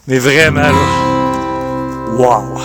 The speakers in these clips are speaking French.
Mais vraiment, là, wow!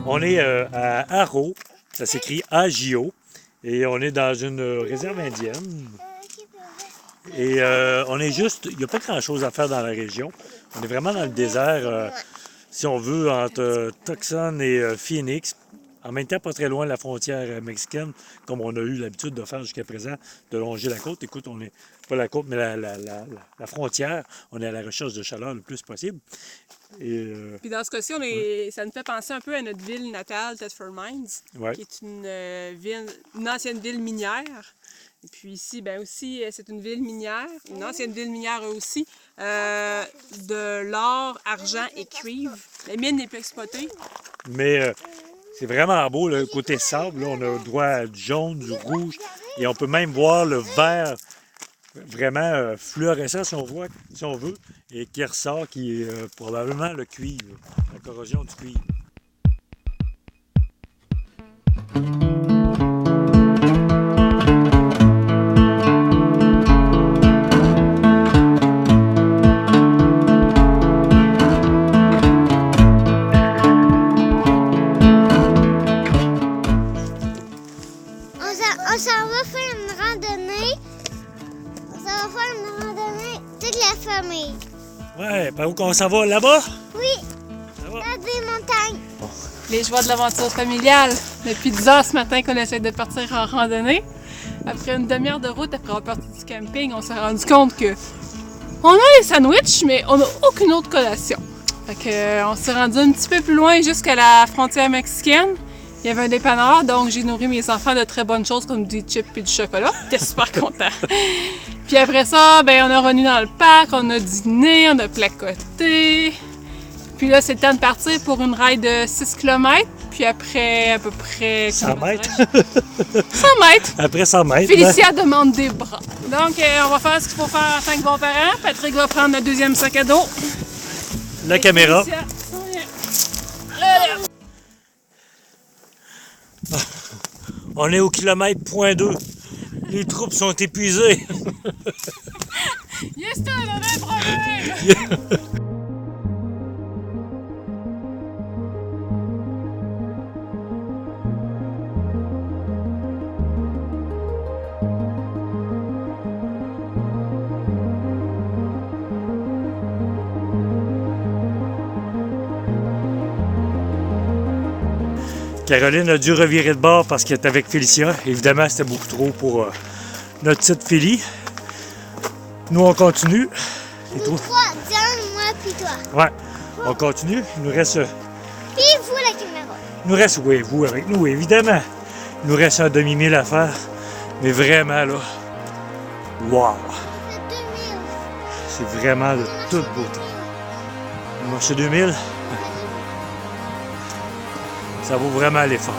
On est à Haro, ça s'écrit Agio, et on est dans une réserve indienne. Et on est juste, il n'y a pas grand-chose à faire dans la région. On est vraiment dans le désert, si on veut, entre Tucson et Phoenix. En même temps, pas très loin de la frontière mexicaine, comme on a eu l'habitude de faire jusqu'à présent, de longer la côte. Écoute, on est pas la côte, mais la frontière. On est à la recherche de chaleur le plus possible. Et, puis dans ce cas-ci, ça nous fait penser un peu à notre ville natale, Thetford Mines, qui est une ancienne ville minière. Et puis ici, ben aussi, c'est une ville minière, une ancienne ville minière aussi, de l'or, argent et cuivre. La mine n'est plus exploitée. Mais c'est vraiment beau, le côté sable. Là, on a le droit à du jaune, du rouge, et on peut même voir le vert vraiment fluorescent, si on veut, et qui ressort, qui est probablement le cuivre, la corrosion du cuivre. On s'en va faire une randonnée. Toute la famille. Ouais, par où qu'on s'en va? Là-bas? Oui, dans des montagnes. Les joies de l'aventure familiale. Depuis 10 heures ce matin qu'on essaie de partir en randonnée. Après une demi-heure de route, après avoir parti du camping, on s'est rendu compte que on a les sandwichs, mais on n'a aucune autre collation. Fait que, on s'est rendu un petit peu plus loin jusqu'à la frontière mexicaine. Il y avait un dépanneur, donc j'ai nourri mes enfants de très bonnes choses comme des chips et du chocolat. J'étais super content. Puis après ça, ben, on est revenu dans le parc, on a dîné, on a placoté. Puis là, c'est le temps de partir pour une ride de 6 km. Puis après, à peu près... 100 mètres? 100 mètres! Après 100 mètres. Félicia demande des bras. Donc, on va faire ce qu'il faut faire en tant que bons-parents. Patrick va prendre le deuxième sac à dos. La caméra. Félicia, On est au kilomètre point 2. Les troupes sont épuisées. Yes, on a un problème! Caroline a dû revirer de bord parce qu'elle était avec Félicia. Évidemment, c'était beaucoup trop pour notre petite Félie. Nous, on continue. Et toi? Diane, moi, puis toi. Ouais, on continue. Il nous reste... Puis vous, la caméra. Il nous reste, oui, vous avec nous, évidemment. Il nous reste un demi-mille à faire. Mais vraiment, là, wow! C'est 2000. C'est vraiment de toute beauté. On marche 2000. Ça vaut vraiment l'effort.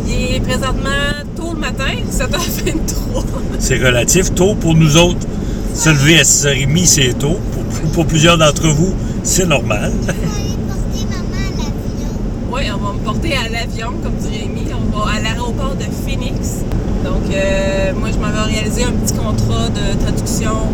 Il est présentement tôt le matin, 7h23. C'est relatif tôt pour nous autres. Se lever à 6h30, c'est tôt. Pour plusieurs d'entre vous, c'est normal. On va aller porter maman à l'avion. Oui, on va me porter à l'avion, comme dirait Amy. On va à l'aéroport de Phoenix. Donc, moi, je m'avais réalisé un petit contrat de traduction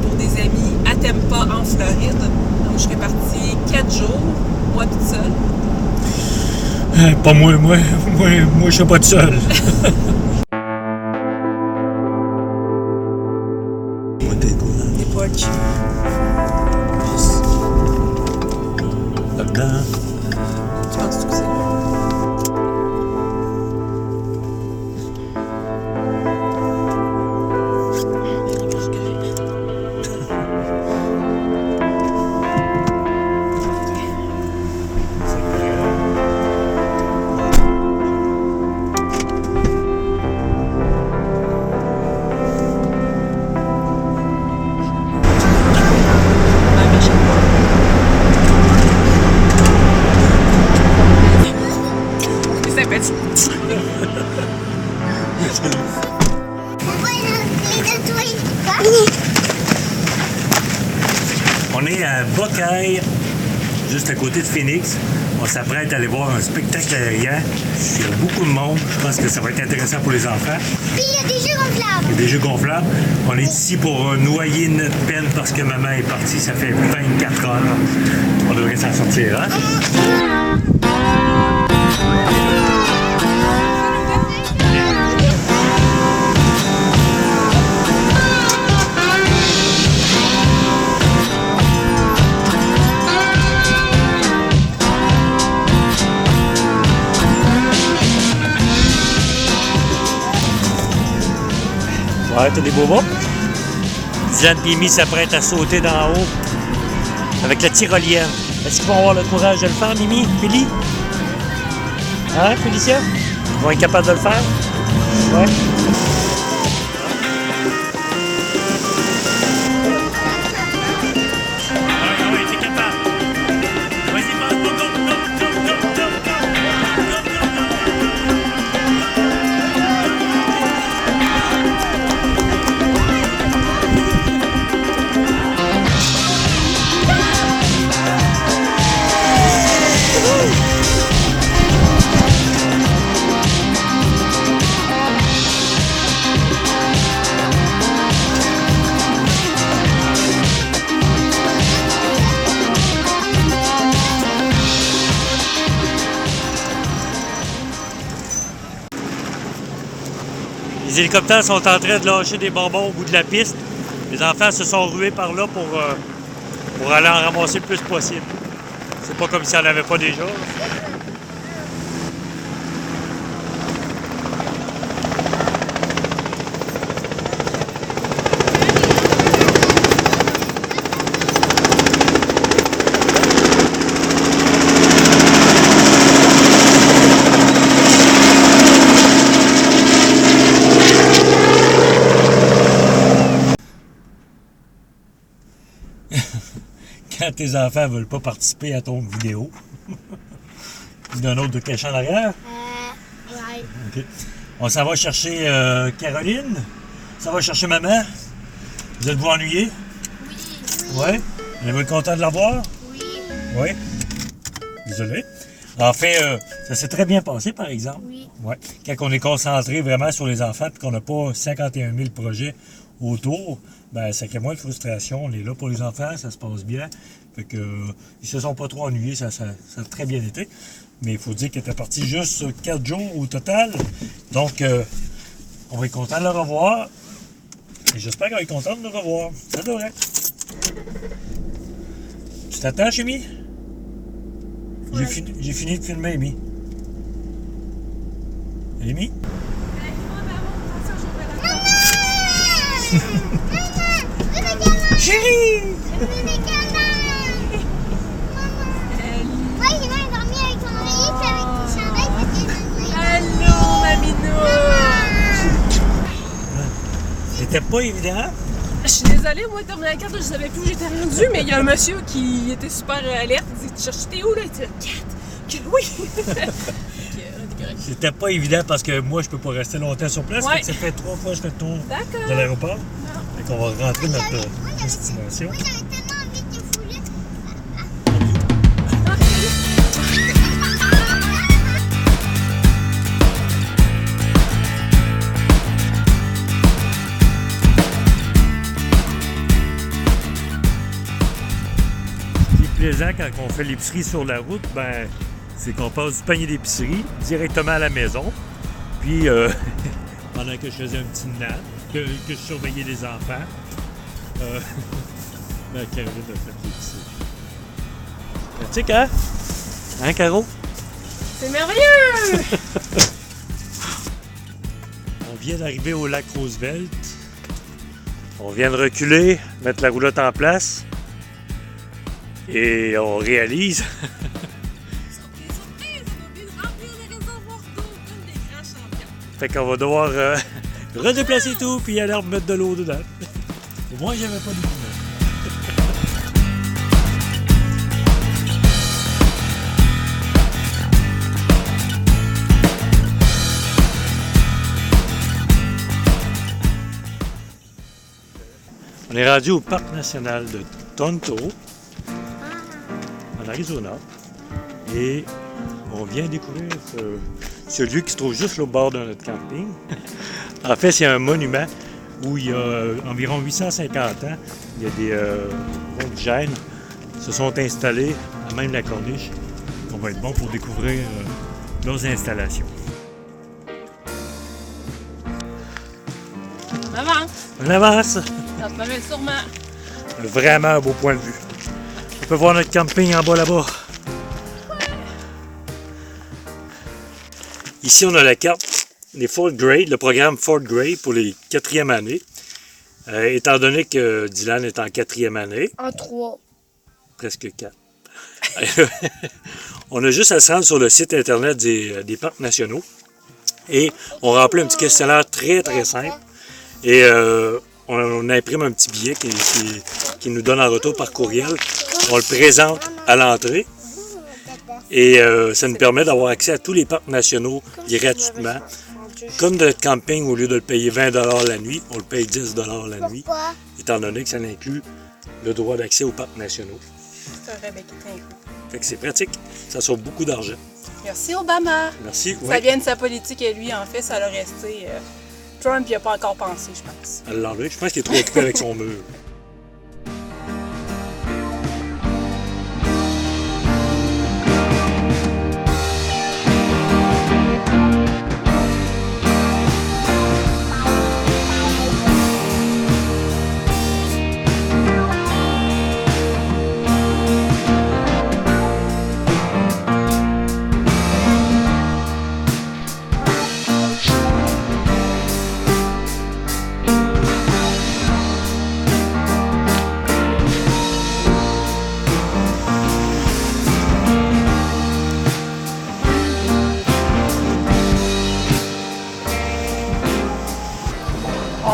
pour des amis à Tampa, en Floride. Donc, je serais partie 4 jours, moi toute seule. Pas moi, je suis pas tout seul. Des porches. Là-dedans. Tu penses que c'est là? petit. On va les tatouer. On est à Bocaille, juste à côté de Phoenix. On s'apprête à aller voir un spectacle aérien. Il y a beaucoup de monde. Je pense que ça va être intéressant pour les enfants. Puis il y a des jeux gonflables. Il y a des jeux gonflables. On est ici pour noyer notre peine parce que maman est partie. Ça fait 24 heures. On devrait s'en sortir, hein? Ouais, t'as des bobos. Diane et Mimi s'apprêtent à sauter d'en haut avec la tyrolienne. Est-ce qu'ils vont avoir le courage de le faire, Mimi? Philly? Hein, Félicia? Ils vont être capables de le faire? Ouais. Ouais, t'es capable. Vas-y, passe, go, go, go, go, go, go, go, go, Les hélicoptères sont en train de lâcher des bonbons au bout de la piste. Les enfants se sont rués par là pour aller en ramasser le plus possible. C'est pas comme si on n'avait pas déjà. Quand tes enfants veulent pas participer à ton vidéo, il y en a un autre de caché en arrière. Ouais. OK. On s'en va chercher Caroline. Ça va chercher maman. Vous êtes-vous ennuyés? Oui. Oui. Vous êtes content de la voir? Oui. Oui. Désolé. En fait, ça s'est très bien passé, par exemple. Oui. Ouais. Quand on est concentré vraiment sur les enfants et qu'on n'a pas 51 000 projets autour, ben ça crée moins de frustration. On est là pour les enfants, ça se passe bien. Fait que ils se sont pas trop ennuyés, ça a très bien été. Mais il faut dire qu'ils étaient partis juste 4 jours au total. Donc, on va être content de le revoir. Et j'espère qu'on va être content de le revoir. Ça devrait. Tu t'attends, Chémi? Ouais. J'ai fini de filmer, Amy. Amy? Chérie! Ouais, j'ai même dormi avec ton oreiller puis avec ton chandail puis tes oreilles. Allô, Maminou! C'était pas évident. Je suis désolée, moi, terminé la carte, je savais plus où j'étais rendue, mais il y a un monsieur qui était super alerte. Il dit, tu cherches t'es où, là? Il dit, 4. Oui! C'était pas évident parce que moi, je peux pas rester longtemps sur place. Ouais. Fait que ça fait 3 fois que je fais le tour D'accord. de l'aéroport. Fait qu'on va rentrer dans notre destination. Moi, j'avais tellement envie de te fouler. Ce qui est plaisant quand on fait l'épicerie sur la route, ben, c'est qu'on passe du panier d'épicerie directement à la maison. Puis, pendant que je faisais un petit nap, que je surveillais les enfants, ben, Caroline a fait l'épicerie. Pratique, hein? Hein, Caro? C'est merveilleux! On vient d'arriver au lac Roosevelt. On vient de reculer, mettre la roulotte en place. Et on réalise fait qu'on va devoir redéplacer tout puis aller remettre de l'eau dedans. Au moins, j'avais pas de boulot. est rendu au Parc national de Tonto, en Arizona. Et on vient découvrir ce lieu qui se trouve juste au bord de notre camping. En fait, c'est un monument où il y a environ 850 ans, il y a des indigènes qui se sont installés à même la corniche. On va être bon pour découvrir leurs installations. On avance. On avance! Ça se promène sûrement. Vraiment un beau point de vue. On peut voir notre camping en bas là-bas. Ici, on a la carte des fourth grade, le programme fourth grade pour les 4e années. Étant donné que Dylan est en 4e année, En 3. presque 4. On a juste à se rendre sur le site internet des parcs nationaux et on remplit un petit questionnaire très très simple et on imprime un petit billet qui nous donne en retour par courriel. On le présente à l'entrée et ça nous permet d'avoir accès à tous les parcs nationaux gratuitement. Comme de notre camping, au lieu de le payer 20 $ la nuit, on le paye 10 $ la nuit, Pourquoi? étant donné que ça inclut le droit d'accès aux parcs nationaux. C'est un rabais qui t'inclut. Fait que c'est pratique, ça sauve beaucoup d'argent. Merci Obama. Merci. Ça vient de sa politique et lui, en fait, ça l'a resté. Trump n'y a pas encore pensé, je pense. Alors là, je pense qu'il est trop occupé avec son mur.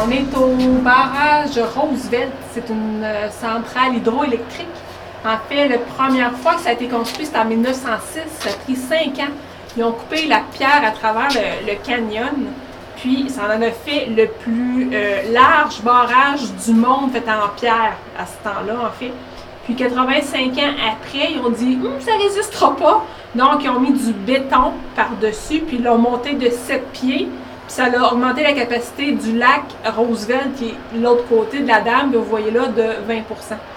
On est au barrage Roosevelt. C'est une centrale hydroélectrique. En fait, la première fois que ça a été construit, c'était en 1906. Ça a pris 5 ans. Ils ont coupé la pierre à travers le canyon. Puis, ça en a fait le plus large barrage du monde fait en pierre à ce temps-là, en fait. Puis, 85 ans après, ils ont dit « ça résistera pas ». Donc, ils ont mis du béton par-dessus, puis ils l'ont monté de 7 pieds. Puis ça a augmenté la capacité du lac Roosevelt, qui est l'autre côté de la dame, que vous voyez là, de 20 %.